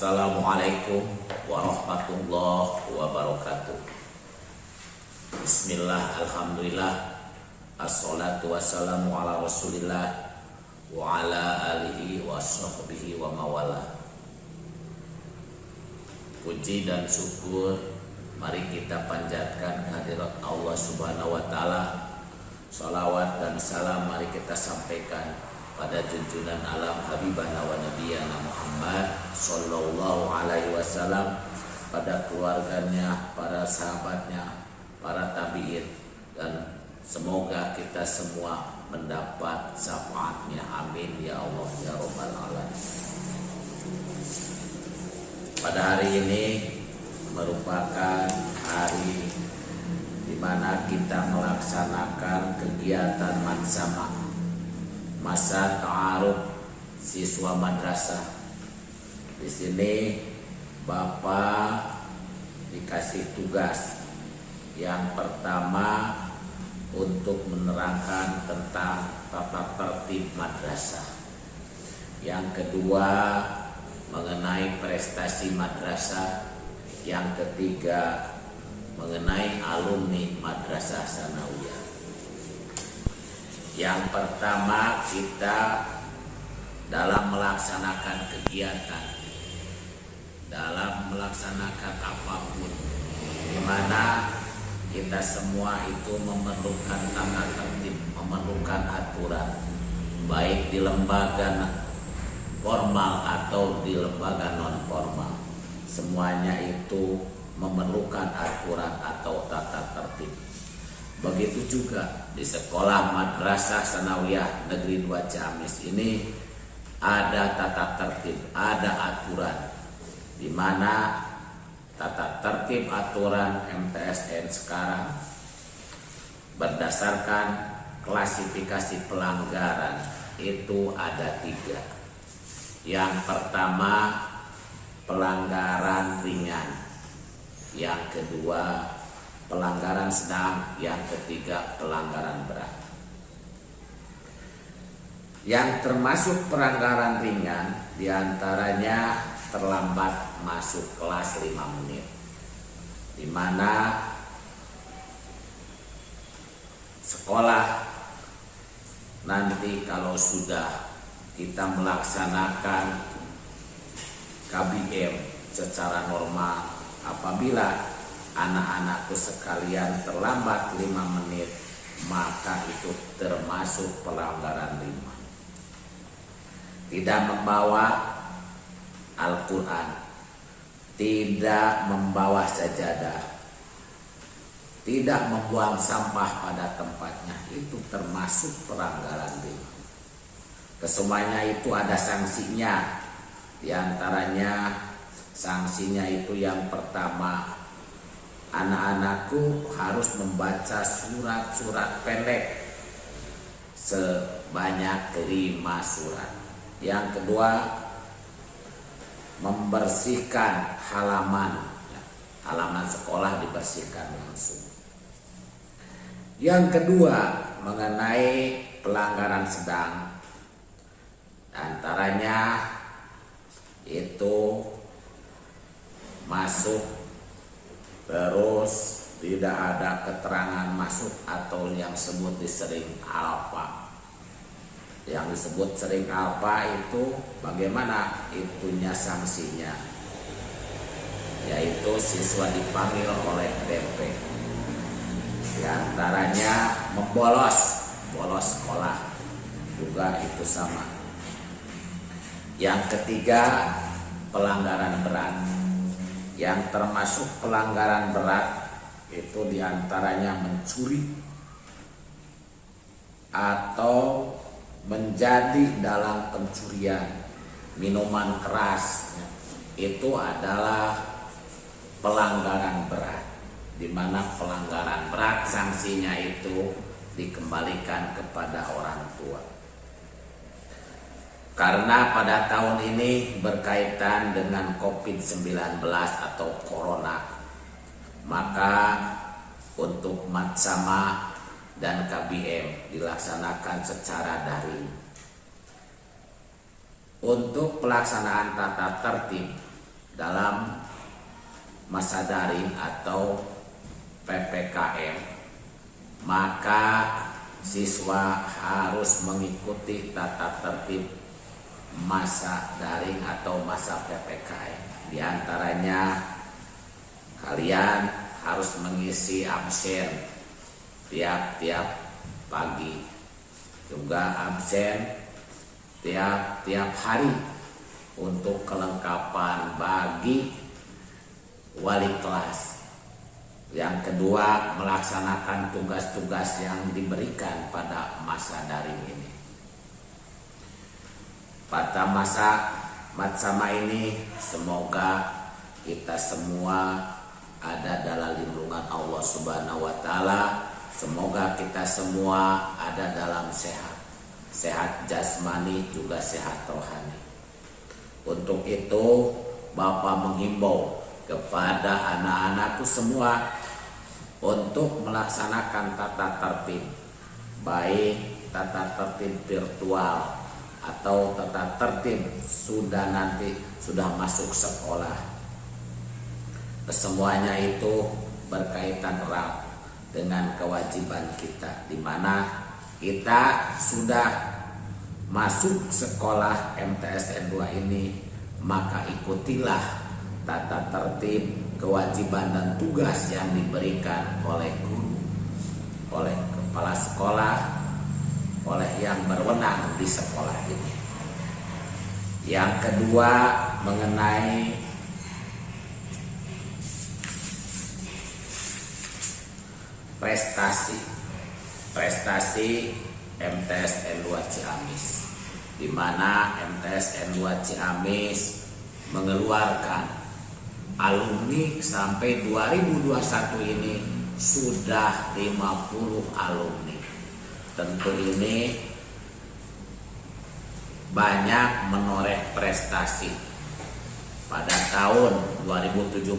Assalamualaikum warahmatullahi wabarakatuh. Bismillah, alhamdulillah, assalatu wassalamu ala rasulillah wa ala alihi wa sahbihi wa mawala. Puji dan syukur mari kita panjatkan kehadirat Allah subhanahu wa ta'ala. Salawat dan salam mari kita sampaikan pada junjungan alam habibana wa nabiyana Muhammad sallallahu alaihi wasallam, pada keluarganya, para sahabatnya, para tabi'in, dan semoga kita semua mendapat syafaatnya. Amin ya Allah ya rabbal alamin. Pada hari ini merupakan hari di mana kita melaksanakan kegiatan mansama, masa ta'aruf siswa madrasah. Di sini Bapak dikasih tugas yang pertama untuk menerangkan tentang tata tertib madrasah. Yang kedua mengenai prestasi madrasah. Yang ketiga mengenai alumni madrasah sanawiyah. Yang pertama, kita dalam melaksanakan kegiatan, dalam melaksanakan apapun, di mana kita semua itu memerlukan tata tertib, memerlukan aturan, baik di lembaga formal atau di lembaga non formal. Semuanya itu memerlukan aturan atau tata tertib. Begitu juga di sekolah madrasah sanawiyah negeri 2 Ciamis ini ada tata tertib, ada aturan, di mana tata tertib aturan MTSN sekarang berdasarkan klasifikasi pelanggaran itu ada 3. Yang pertama pelanggaran ringan, yang kedua pelanggaran sedang, yang ketiga pelanggaran berat. Yang termasuk pelanggaran ringan diantaranya terlambat masuk kelas 5 menit, di mana sekolah nanti kalau sudah kita melaksanakan KBM secara normal, apabila anak-anakku sekalian terlambat 5 menit, maka itu termasuk pelanggaran ringan. Tidak membawa Al-Quran, tidak membawa sajadah, tidak membuang sampah pada tempatnya, itu termasuk pelanggaran ringan. Kesemuanya itu ada sanksinya. Di antaranya sanksinya itu yang pertama, anak-anakku harus membaca surat-surat pendek sebanyak 5 surat. Yang kedua, membersihkan halaman sekolah, dibersihkan langsung. Yang kedua mengenai pelanggaran sedang, antaranya itu masuk terus tidak ada keterangan masuk atau yang disebut sering alfa. Yang disebut sering alfa itu bagaimana itunya sanksinya, yaitu siswa dipanggil oleh DP. Di antaranya bolos sekolah juga itu sama. Yang ketiga pelanggaran berat. Yang termasuk pelanggaran berat itu diantaranya mencuri atau menjadi dalam pencurian minuman keras. Itu adalah pelanggaran berat, di mana pelanggaran berat sanksinya itu dikembalikan kepada orang tua. Karena pada tahun ini berkaitan dengan COVID-19 atau Corona, maka untuk matsama dan KBM dilaksanakan secara daring. Untuk pelaksanaan tata tertib dalam masa daring atau PPKM, maka siswa harus mengikuti tata tertib masa daring atau masa PPKM. Di antaranya kalian harus mengisi absen tiap-tiap pagi, juga absen tiap-tiap hari untuk kelengkapan bagi wali kelas. Yang kedua, melaksanakan tugas-tugas yang diberikan pada masa daring ini. Pada masa ini semoga kita semua ada dalam lindungan Allah Subhanahu wa taala. Semoga kita semua ada dalam sehat jasmani juga sehat rohani. Untuk itu Bapak menghimbau kepada anak-anakku semua untuk melaksanakan tata tertib, baik tata tertib virtual atau tata tertib sudah masuk sekolah. Semuanya itu berkaitan erat dengan kewajiban kita, di mana kita sudah masuk sekolah MTSN 2 ini, maka ikutilah tata tertib, kewajiban dan tugas yang diberikan oleh guru, oleh kepala sekolah, oleh yang berwenang di sekolah ini. Yang kedua, mengenai prestasi MTSN 2 Ciamis, di mana MTSN 2 Ciamis mengeluarkan alumni sampai 2021 ini sudah 50 alumni. Tentu ini banyak menoreh prestasi. Pada tahun 2017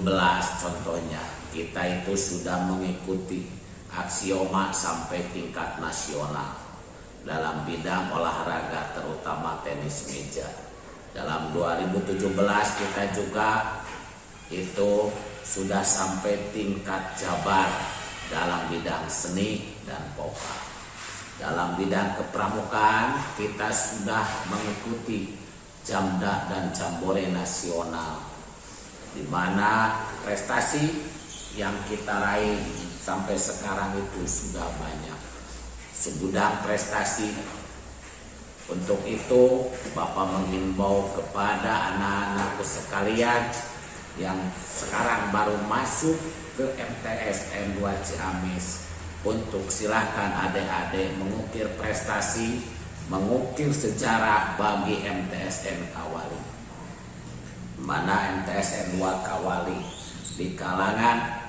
contohnya, kita itu sudah mengikuti aksioma sampai tingkat nasional dalam bidang olahraga, terutama tenis meja. Dalam 2017 kita juga itu sudah sampai tingkat Jabar dalam bidang seni dan vokal. Dalam bidang kepramukaan kita sudah mengikuti Jamda dan Jambore nasional, di mana prestasi yang kita raih sampai sekarang itu sudah banyak, segudang prestasi. Untuk itu Bapak menghimbau kepada anak-anakku sekalian yang sekarang baru masuk ke MTSN 2 Ciamis, untuk silahkan adik-adik mengukir prestasi, mengukir sejarah bagi MTSN Kawali. Mana MTSN 2 Kawali di kalangan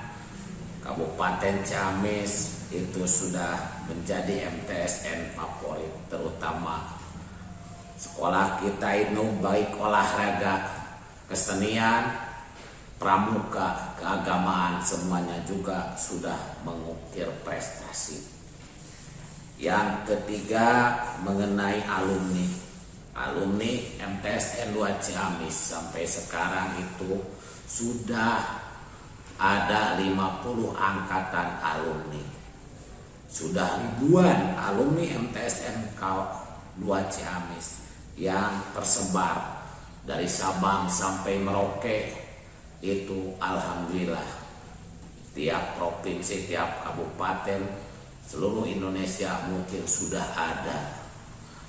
Kabupaten Ciamis itu sudah menjadi MTSN favorit, terutama sekolah kita itu baik olahraga, kesenian, pramuka, keagamaan, semuanya juga sudah mengukir prestasi. Yang ketiga, mengenai alumni MTSN 2 Ciamis sampai sekarang itu sudah ada 50 angkatan alumni. Sudah ribuan alumni MTSN 2 Ciamis yang tersebar dari Sabang sampai Merauke. Itu alhamdulillah tiap provinsi, tiap kabupaten seluruh Indonesia mungkin sudah ada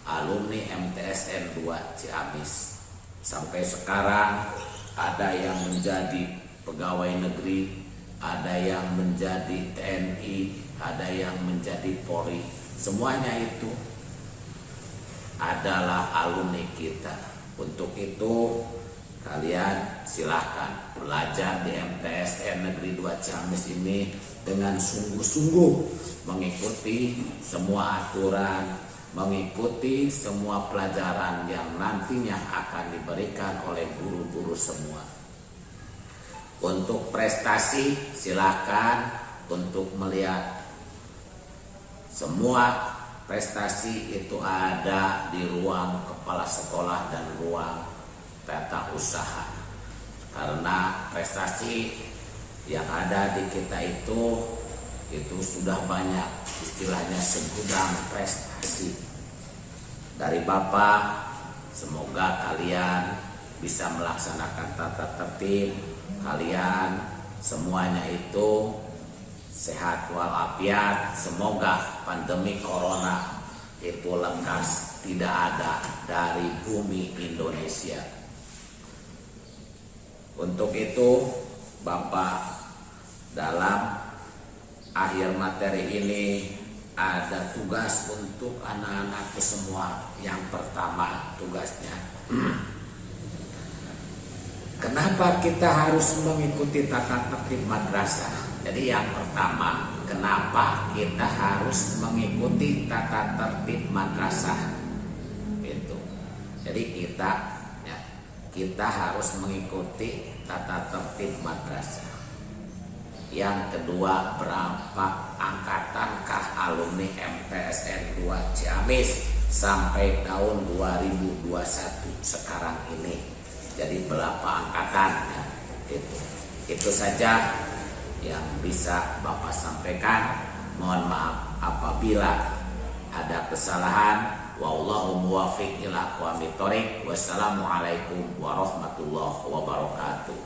alumni MTSN 2 Ciamis. Sampai sekarang ada yang menjadi pegawai negeri, ada yang menjadi TNI, ada yang menjadi Polri. Semuanya itu adalah alumni kita. Untuk itu kalian silahkan belajar di MTSN Negeri 2 Ciamis ini dengan sungguh-sungguh, mengikuti semua aturan, mengikuti semua pelajaran yang nantinya akan diberikan oleh guru-guru semua. Untuk prestasi silahkan untuk melihat semua prestasi itu ada di ruang kepala sekolah dan ruang tata usaha. karena prestasi yang ada di kita itu sudah banyak, istilahnya segudang prestasi dari Bapak. Semoga kalian bisa melaksanakan tata tertib kalian, semuanya itu sehat walafiat. Semoga pandemi corona itu lekas tidak ada dari bumi Indonesia. Untuk itu Bapak dalam akhir materi ini ada tugas untuk anak-anakku semua. Yang pertama tugasnya, kenapa kita harus mengikuti tata tertib madrasah? Jadi yang pertama, kenapa kita harus mengikuti tata tertib madrasah? Itu. Jadi kita harus mengikuti tata tertib madrasah. Yang kedua, berapa angkatankah alumni MTSN 2 Ciamis sampai tahun 2021 sekarang ini? Jadi berapa angkatan? Itu saja yang bisa Bapak sampaikan. Mohon maaf apabila ada kesalahan. Wallahu muwaffiq ila aqwamit thoriq. Wassalamualaikum warahmatullahi wabarakatuh.